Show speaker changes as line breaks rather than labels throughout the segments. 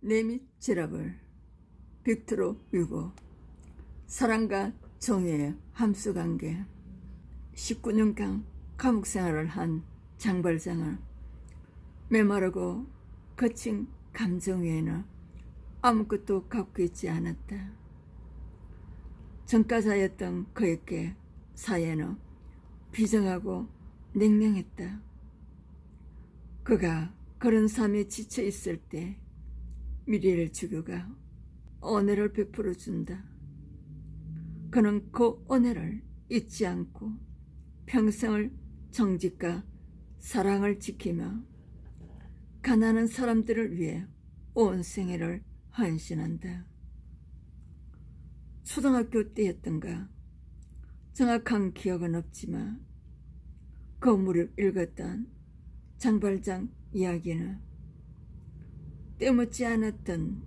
레미제라블, 빅토르 유고. 사랑과 정의의 함수관계. 19년간 감옥 생활을 한 장발장은 메마르고 거친 감정 외에는 아무것도 갖고 있지 않았다. 전과자였던 그에게 사회는 비정하고 냉랭했다. 그가 그런 삶에 지쳐 있을 때 미래를 주교가 은혜를 베풀어 준다. 그는 그 은혜를 잊지 않고 평생을 정직과 사랑을 지키며 가난한 사람들을 위해 온 생애를 헌신한다. 초등학교 때였던가 정확한 기억은 없지만 그 무렵 읽었던 장발장 이야기는 때묻지 않았던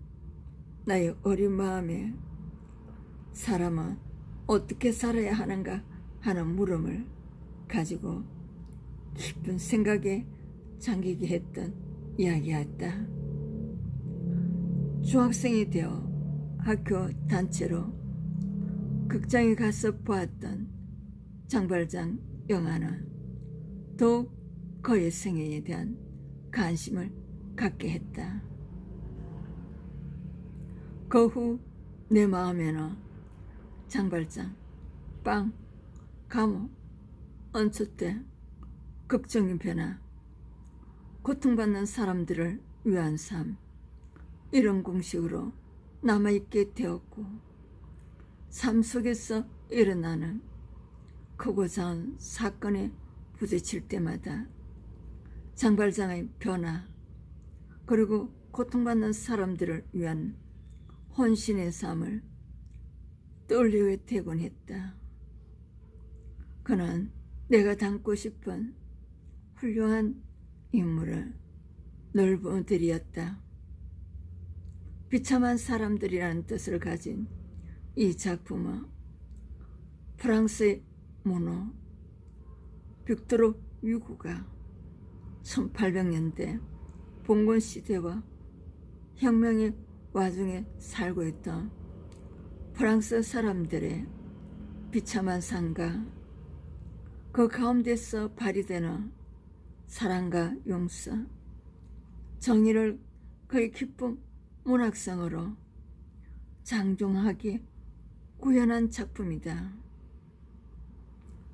나의 어린 마음에 사람은 어떻게 살아야 하는가 하는 물음을 가지고 깊은 생각에 잠기게 했던 이야기였다. 중학생이 되어 학교 단체로 극장에 가서 보았던 장발장 영화는 더욱 그의 생애에 대한 관심을 갖게 했다. 그 후 내 마음에는 장발장, 빵, 감옥, 언초대, 극적인 변화, 고통받는 사람들을 위한 삶, 이런 공식으로 남아있게 되었고, 삶 속에서 일어나는 크고 작은 사건에 부딪힐 때마다 장발장의 변화, 그리고 고통받는 사람들을 위한 헌신의 삶을 떠올리게 되곤 했다. 그는 내가 닮고 싶은 훌륭한 인물을 넓은들이었다. 비참한 사람들이라는 뜻을 가진 이 작품은 프랑스의 모노 빅토르 유고가 1800년대 봉건 시대와 혁명의 와중에 살고 있던 프랑스 사람들의 비참한 삶과 그 가운데서 발휘되는 사랑과 용서, 정의를 그의 깊은 문학성으로 장중하게 구현한 작품이다.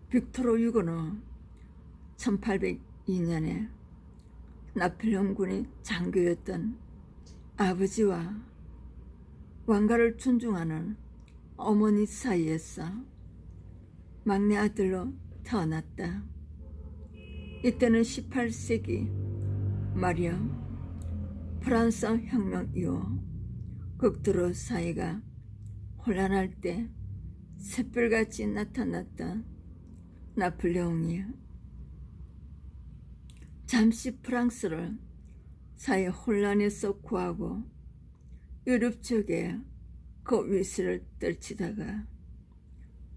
빅토르 유고는 1802년에 나폴레옹군의 장교였던 아버지와 왕가를 존중하는 어머니 사이에서 막내 아들로 태어났다. 이때는 18세기 말이야 프랑스 혁명 이후 극도로 사회가 혼란할 때 샛별같이 나타났던 나폴레옹이 잠시 프랑스를 사회 혼란에서 구하고 유럽 쪽에 그 위세를 떨치다가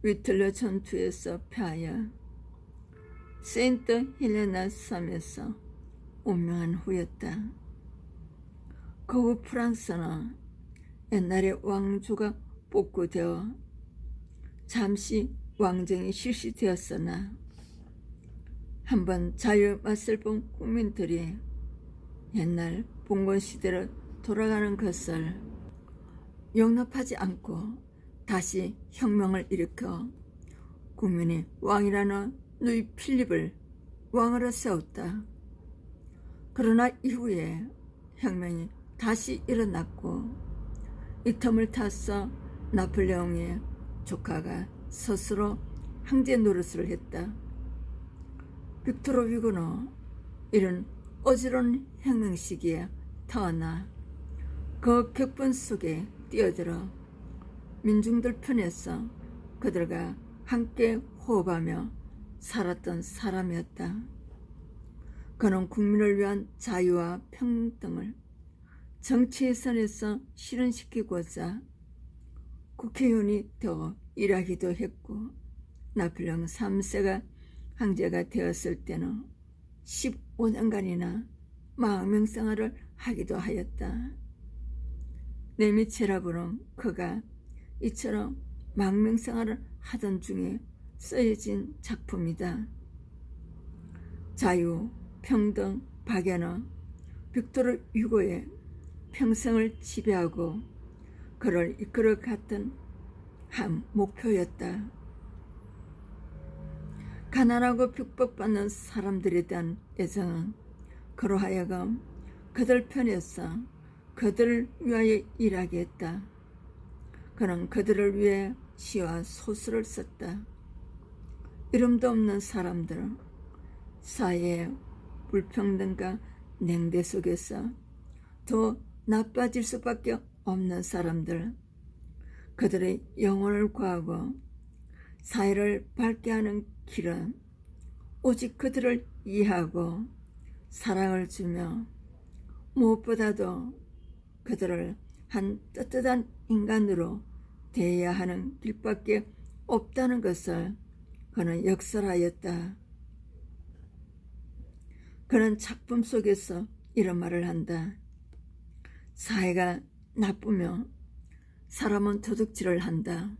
위틀러 전투에서 패하여 세인트 헬레나 섬에서 운명한 후였다. 그 후 프랑스는 옛날에 왕조가 복구되어 잠시 왕정이 실시되었으나 한번 자유의 맛을 본 국민들이 옛날 봉건 시대로 돌아가는 것을 용납하지 않고 다시 혁명을 일으켜 국민이 왕이라는 누이 필립을 왕으로 세웠다. 그러나 이후에 혁명이 다시 일어났고 이 틈을 타서 나폴레옹의 조카가 스스로 황제 노릇을 했다. 빅토르 유고는 이런 어지러운 혁명 시기에 태어나 그 격분 속에 뛰어들어 민중들 편에서 그들과 함께 호흡하며 살았던 사람이었다. 그는 국민을 위한 자유와 평등을 정치의 선에서 실현시키고자 국회의원이 되어 일하기도 했고, 나폴레옹 3세가 황제가 되었을 때는 15년간이나 망명생활을 하기도 하였다. 네미체라브는 그가 이처럼 망명생활을 하던 중에 쓰여진 작품이다. 자유, 평등, 박애는 빅토르 유고의 평생을 지배하고 그를 이끌어갔던 한 목표였다. 가난하고 핍박받는 사람들에 대한 애정은 그로 하여금 그들 편에서 그들을 위하여 일하게 했다. 그는 그들을 위해 시와 소설을 썼다. 이름도 없는 사람들, 사회의 불평등과 냉대 속에서 더 나빠질 수밖에 없는 사람들, 그들의 영혼을 구하고 사회를 밝게 하는 길은 오직 그들을 이해하고 사랑을 주며 무엇보다도 그들을 한 떳떳한 인간으로 대해야 하는 길밖에 없다는 것을 그는 역설하였다. 그는 작품 속에서 이런 말을 한다. 사회가 나쁘며 사람은 도둑질을 한다.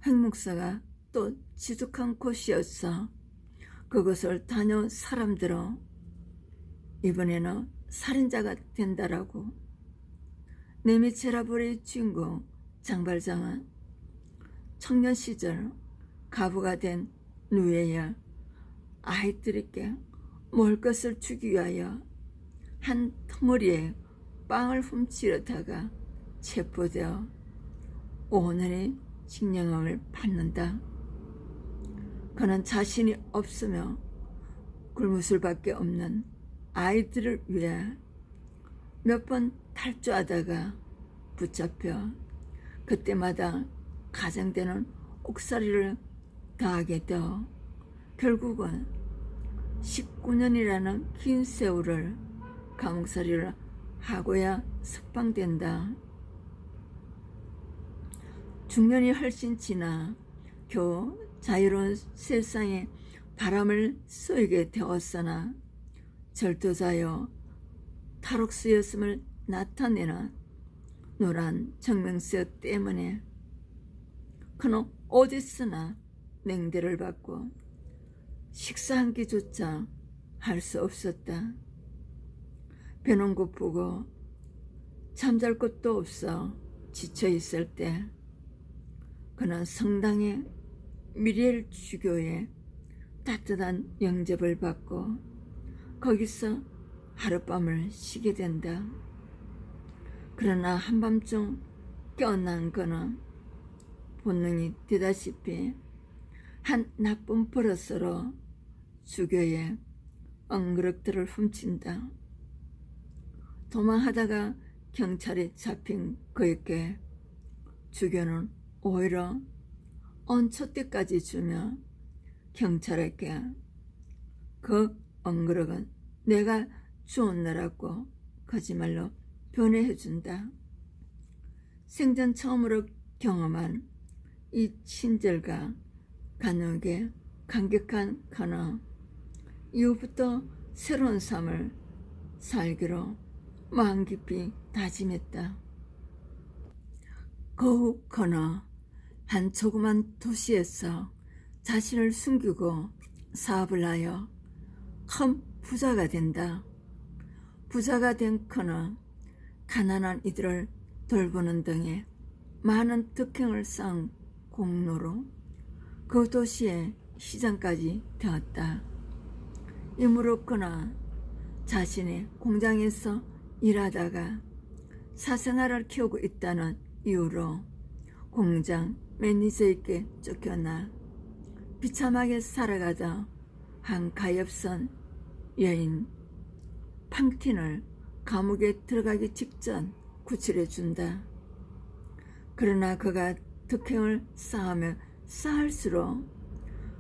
횡 목사가 또 지독한 곳이었어. 그것을 다녀온 사람들은 이번에는 살인자가 된다라고. 네미체라블의 주인공 장발장은 청년 시절 가부가 된 누에야 아이들에게 먹을 것을 주기 위하여 한 덩어리에 빵을 훔치려다가 체포되어 5년의 징역을 받는다. 그는 자신이 없으며 굶을 수밖에 없는 아이들을 위해 몇 번 탈주하다가 붙잡혀 그때마다 가장되는 옥살이를 당하게 되어 결국은 19년이라는 긴 세월을 감옥살이를 하고야 석방된다. 중년이 훨씬 지나 겨우 자유로운 세상에 바람을 쏘이게 되었으나 절도자여 탈옥수였음을 나타내는 노란 정명서 때문에 그는 어디서나 냉대를 받고 식사 한 끼조차 할 수 없었다. 배는 고프고 잠잘 곳도 없어 지쳐 있을 때 그는 성당의 미리엘 주교의 따뜻한 영접을 받고 거기서 하룻밤을 쉬게 된다. 그러나 한밤중 깨어난 그는 본능이 되다시피 한 나쁜 버릇으로 주교의 엉그럭들을 훔친다. 도망하다가 경찰에 잡힌 그에게 주교는 오히려 언초대까지 주며 경찰에게 그 엉그럭은 내가 주었느라고 거짓말로 변해해준다. 생전 처음으로 경험한 이 친절과 간혹의 감격한 그는 이후부터 새로운 삶을 살기로 마음 깊이 다짐했다. 거후 그는 한 조그만 도시에서 자신을 숨기고 사업을 하여 큰 부자가 된다. 부자가 된 그는 가난한 이들을 돌보는 등의 많은 덕행을 쌓은 공로로 그 도시의 시장까지 되었다. 이므로 그는 자신의 공장에서 일하다가 사생활을 키우고 있다는 이유로 공장 매니저에게 쫓겨나 비참하게 살아가다 한 가엾은 여인 팡틴을 감옥에 들어가기 직전 구출해준다. 그러나 그가 덕행을 쌓으며 쌓을수록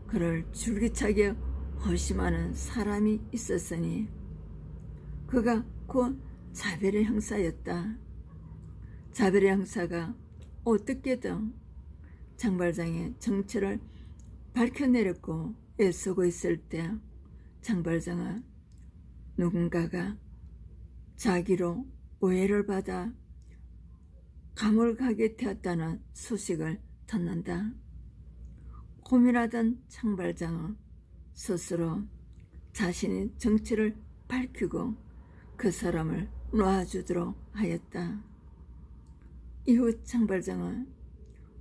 그를 줄기차게 허심하는 사람이 있었으니 그가 곧 자벨의 형사였다. 자벨의 형사가 어떻게든 장발장의 정체를 밝혀내려고 애쓰고 있을 때 장발장은 누군가가 자기로 오해를 받아 감옥을 가게 되었다는 소식을 듣는다. 고민하던 장발장은 스스로 자신의 정체를 밝히고 그 사람을 놓아주도록 하였다. 이후 장발장은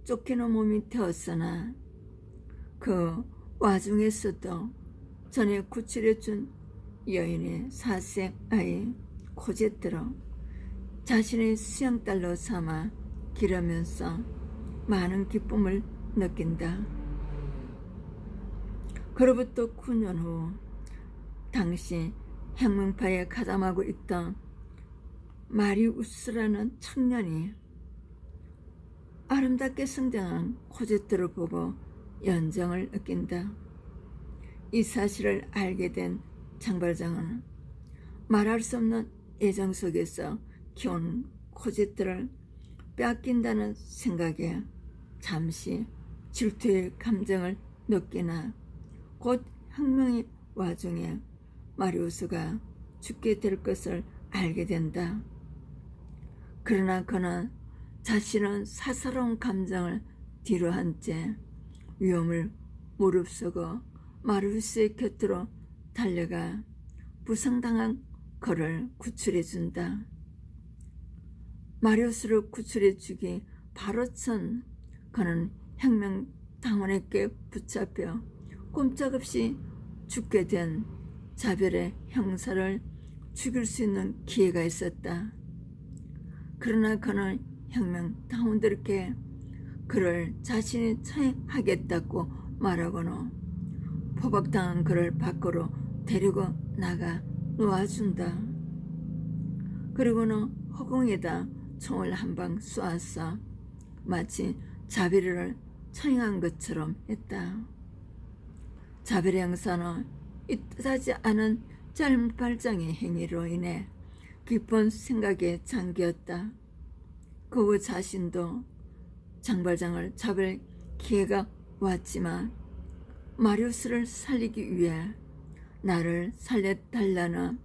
쫓기는 몸이 되었으나 그 와중에서도 전에 구출해준 여인의 사색 아이 코제트로 자신의 수양딸로 삼아 기르면서 많은 기쁨을 느낀다. 그로부터 9년 후 당시 혁명파에 가담하고 있던 마리우스라는 청년이 아름답게 성장한 코제트를 보고 연정을 느낀다. 이 사실을 알게 된 장발장은 말할 수 없는 애정 속에서 키운 코제트를 빼앗긴다는 생각에 잠시 질투의 감정을 느끼나 곧 혁명의 와중에 마리우스가 죽게 될 것을 알게 된다. 그러나 그는 자신은 사사로운 감정을 뒤로한 채 위험을 무릅쓰고 마리우스의 곁으로 달려가 부상당한 그를 구출해준다. 마리우스를 구출해주기 바로 전 그는 혁명당원에게 붙잡혀 꼼짝없이 죽게 된 자별의 형사를 죽일 수 있는 기회가 있었다. 그러나 그는 혁명당원들에게 그를 자신이 처형하겠다고 말하고는 포박당한 그를 밖으로 데리고 나가 놓아준다. 그리고는 허공에다 총을 한 방 쏘아서 마치 자비를 처형한 것처럼 했다. 자비의 형사는 이 뜻하지 않은 짧은 발장의 행위로 인해 깊은 생각에 잠겼다. 그 후 자신도 장발장을 잡을 기회가 왔지만 마리우스를 살리기 위해 나를 살려달라는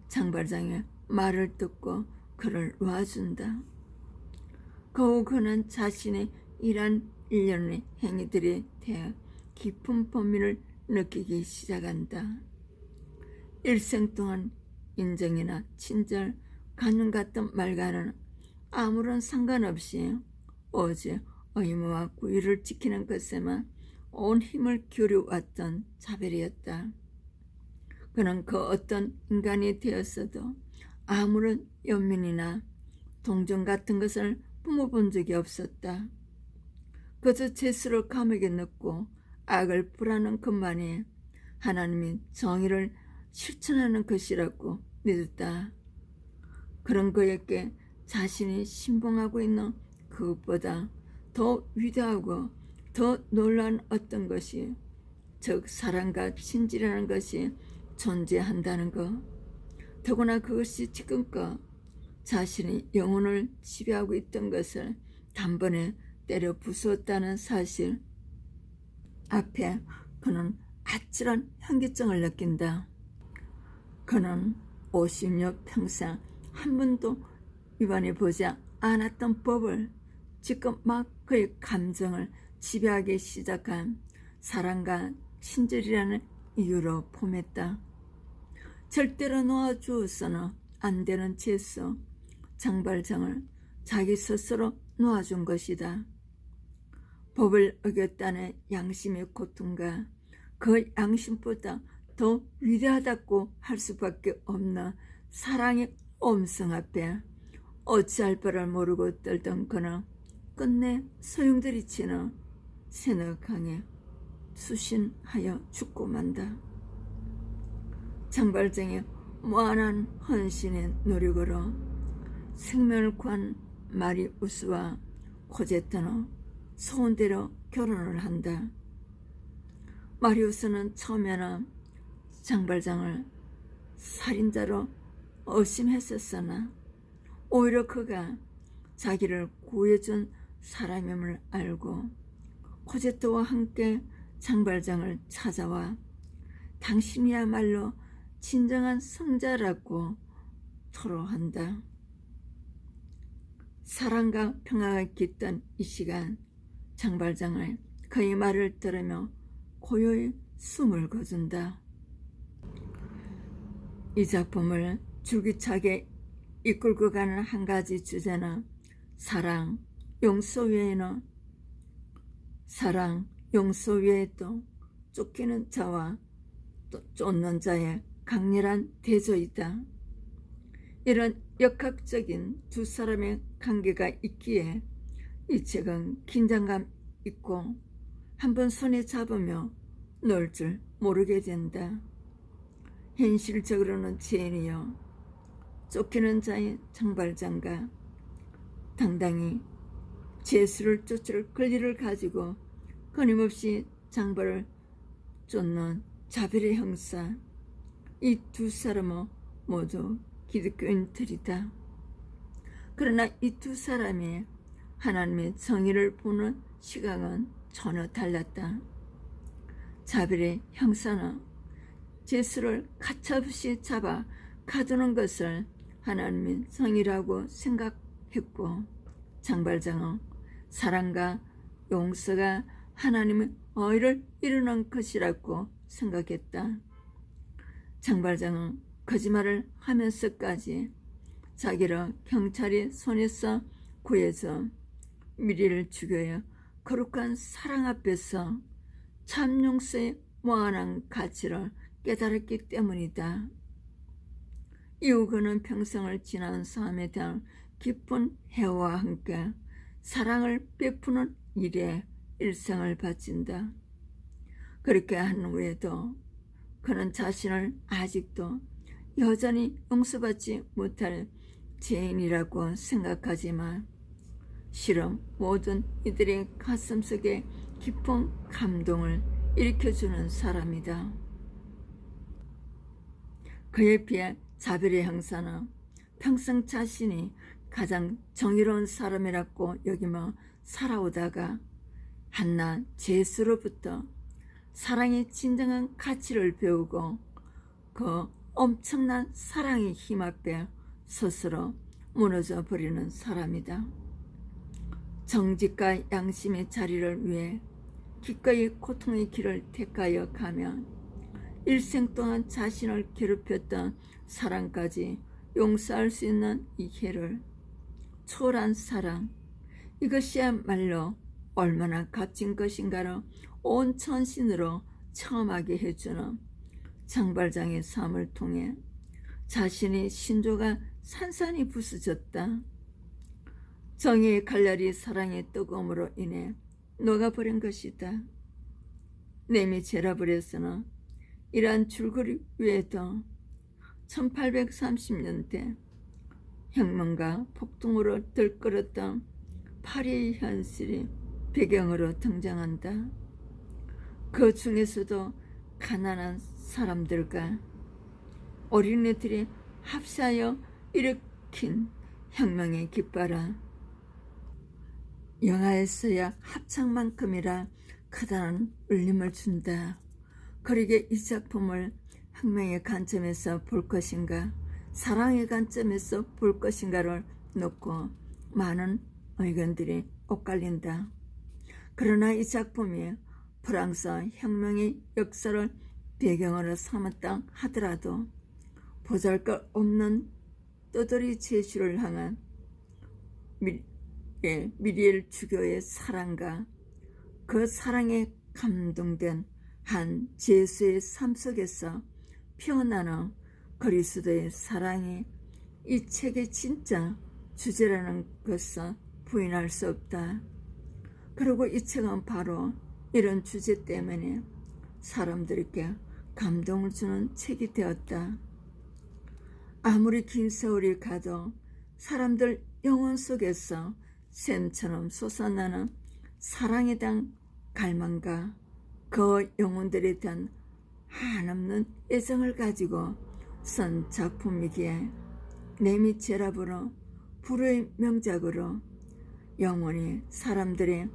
장발장의 말을 듣고 그를 놓아준다. 그 후 그는 자신의 이러한 일련의 행위들에 대해 깊은 범위를 느끼기 시작한다. 일생 동안 인정이나 친절, 간용 같은 말과는 아무런 상관없이 오직 의무와 구의를 지키는 것에만 온 힘을 기울여왔던 자벨이었다. 그는 그 어떤 인간이 되었어도 아무런 연민이나 동정 같은 것을 품어본 적이 없었다. 그저 죄수를 감옥에 넣고 악을 풀하는 것만이 하나님의 정의를 실천하는 것이라고 믿었다. 그런 그에게 자신이 신봉하고 있는 그것보다 더 위대하고 더 놀라운 어떤 것이, 즉 사랑과 진실이라는 것이 존재한다는 것, 더구나 그것이 지금껏 자신의 영혼을 지배하고 있던 것을 단번에 때려 부수었다는 사실 앞에 그는 아찔한 현기증을 느낀다. 그는 50여 평생 한 번도 위반해 보지 않았던 법을 지금 막 그의 감정을 지배하기 시작한 사랑과 친절이라는 이유로 폼했다. 절대로 놓아주어서는 안 되는 죄수 장발장을 자기 스스로 놓아준 것이다. 법을 어겼다는 양심의 고통과 그 양심보다 더 위대하다고 할 수밖에 없는 사랑의 엄성 앞에 어찌할 바를 모르고 떨던 그는 끝내 소용돌이치는 새너 강에 수신하여 죽고 만다. 장발장의 무한한 헌신의 노력으로 생명을 구한 마리우스와 코제트는 소원대로 결혼을 한다. 마리우스는 처음에는 장발장을 살인자로 의심했었으나 오히려 그가 자기를 구해준 사람임을 알고 코제트와 함께 장발장을 찾아와 당신이야말로 진정한 성자라고 토로한다. 사랑과 평화가 깃든 이 시간, 장발장은 그의 말을 들으며 고요히 숨을 거둔다. 이 작품을 줄기차게 이끌고 가는 한 가지 주제는 사랑, 용서 외에도 쫓기는 자와 또 쫓는 자의 강렬한 대조이다. 이런 역학적인 두 사람의 관계가 있기에 이 책은 긴장감 있고 한번 손에 잡으며 놀 줄 모르게 된다. 현실적으로는 제인이요, 쫓기는 자의 장발장과 당당히 죄수를 쫓을 권리를 가지고 끊임없이 장발을 쫓는 자벨의 형사, 이 두 사람은 모두 기독교인들이다. 그러나 이 두 사람이 하나님의 정의를 보는 시각은 전혀 달랐다. 자벨의 형사는 죄수를 가차없이 잡아 가두는 것을 하나님의 정의라고 생각했고, 장발장은 사랑과 용서가 하나님의 의를 이루는 것이라고 생각했다. 장발장은 거짓말을 하면서까지 자기를 경찰이 손에서 구해서 미리를 죽여야 거룩한 사랑 앞에서 참 용서의 무한한 가치를 깨달았기 때문이다. 이후 그는 평생을 지난 삶에 대한 깊은 해와 함께 사랑을 베푸는 일에 일생을 바친다. 그렇게 한 후에도 그는 자신을 아직도 여전히 용서받지 못할 죄인이라고 생각하지만 실은 모든 이들의 가슴속에 깊은 감동을 일으켜주는 사람이다. 그에 비해 자벨의 형사는 평생 자신이 가장 정의로운 사람이라고 여기며 살아오다가 한낱 죄수로부터 사랑의 진정한 가치를 배우고 그 엄청난 사랑의 힘 앞에 스스로 무너져 버리는 사람이다. 정직과 양심의 자리를 위해 기꺼이 고통의 길을 택하여 가면 일생 동안 자신을 괴롭혔던 사랑까지 용서할 수 있는 이 해를 초월한 사랑, 이것이야말로 얼마나 값진 것인가를 온 전신으로 체험하게 해주는 장발장의 삶을 통해 자신의 신조가 산산이 부서졌다. 정의의 칼날이 사랑의 뜨거움으로 인해 녹아버린 것이다. 레미제라블에서는 이러한 줄거리 외에도 1830년대 혁명과 폭동으로 들끓었던 파리의 현실이 배경으로 등장한다. 그 중에서도 가난한 사람들과 어린이들이 합세하여 일으킨 혁명의 깃발은 영화에서야 합창만큼이나 크다는 울림을 준다. 그러게 이 작품을 혁명의 관점에서 볼 것인가, 사랑의 관점에서 볼 것인가를 놓고 많은 의견들이 엇갈린다. 그러나 이 작품이 프랑스 혁명의 역사를 배경으로 삼았다 하더라도 보잘것없는 떠돌이 죄수를 향한 미리엘 주교의 사랑과 그 사랑에 감동된 한 죄수의 삶 속에서 피어나는 그리스도의 사랑이 이 책의 진짜 주제라는 것을 부인할 수 없다. 그리고 이 책은 바로 이런 주제 때문에 사람들에게 감동을 주는 책이 되었다. 아무리 긴 세월이 가도 사람들 영혼 속에서 샘처럼 솟아나는 사랑에 대한 갈망과 그 영혼들에 대한 한없는 애정을 가지고 쓴 작품이기에 레미제라블은 불후의 명작으로 영원히 사람들의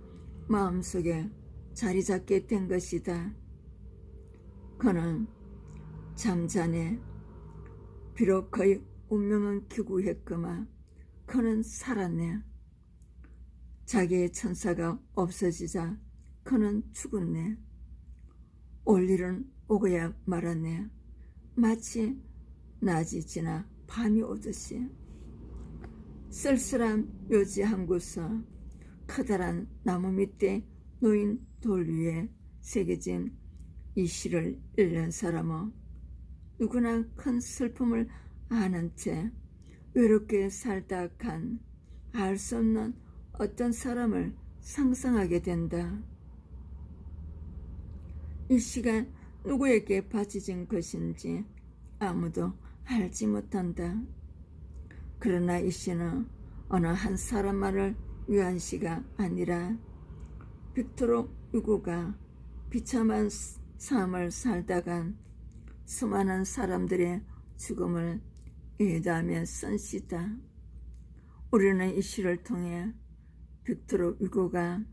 마음속에 자리 잡게 된 것이다. 그는 잠자네. 비록 그의 운명은 기구했구나. 그는 살았네. 자기의 천사가 없어지자 그는 죽었네. 올 일은 오고야 말았네. 마치 낮이 지나 밤이 오듯이. 쓸쓸한 묘지 한 곳서 커다란 나무 밑에 놓인 돌 위에 새겨진 이 시를 읽는 사람은 누구나 큰 슬픔을 아는 채 외롭게 살다 간 알 수 없는 어떤 사람을 상상하게 된다. 이 시가 누구에게 바쳐진 것인지 아무도 알지 못한다. 그러나 이 시는 어느 한 사람만을 위한 시가 아니라 빅토르 유고가 비참한 삶을 살다간 수많은 사람들의 죽음을 애도하며 쓴 시다. 우리는 이 시를 통해 빅토르 유고가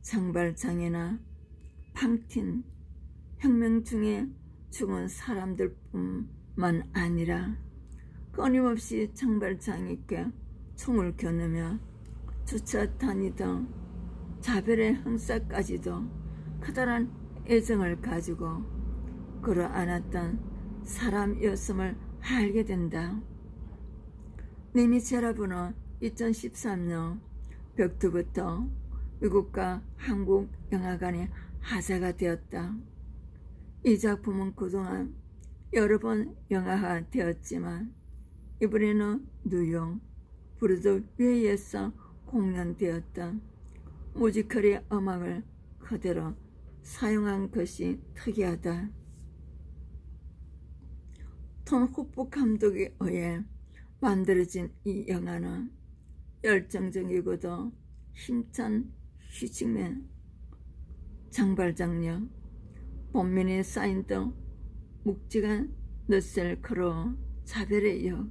장발장애나 팡틴 혁명 중에 죽은 사람들뿐만 아니라 끊임없이 장발장애께 총을 겨누며 쫓아다니던 자별의 형사까지도 커다란 애정을 가지고 끌어안았던 사람이었음을 알게 된다. 네미체라브는 2013년 벽두부터 미국과 한국 영화관의 화제가 되었다. 이 작품은 그동안 여러 번 영화화 되었지만 이번에는 뉴욕 브로드웨이에서 공연되었던 뮤지컬의 음악을 그대로 사용한 것이 특이하다. 톰 호프 감독에 의해 만들어진 이 영화는 열정적이고도 힘찬 휴직맨, 장발장녀, 본면에 쌓인던 묵직한 너셀 크로우, 자별의 역,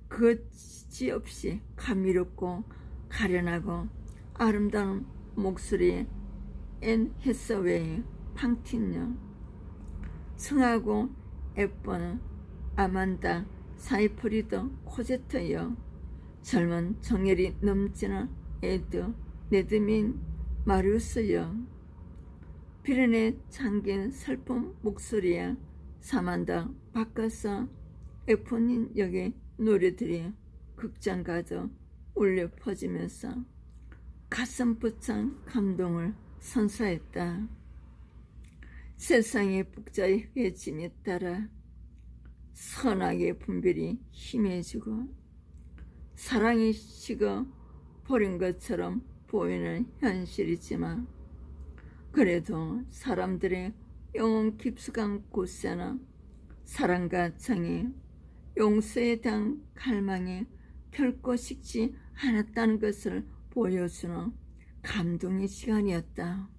그것이없이 감미롭고 가련하고 아름다운 목소리의 앤 해서웨이, 팡틴녀, 성하고 예쁜 아만다 사이프리드 코제트여, 젊은 정열이 넘치는 에드 네드민 마리우스여, 비련에 잠긴 슬픈 목소리에 사만다 바카사 에포닌 역의 노래들이 극장 가득 울려 퍼지면서 가슴 벅찬 감동을 선사했다. 세상의 북자의 회짐에 따라 선악의 분별이 희미해지고 사랑이 식어 버린 것처럼 보이는 현실이지만 그래도 사람들의 영혼 깊숙한 곳에는 사랑과 정의, 용서에 대한 갈망이 결코 식지 않았다는 것을 보여주는 감동의 시간이었다.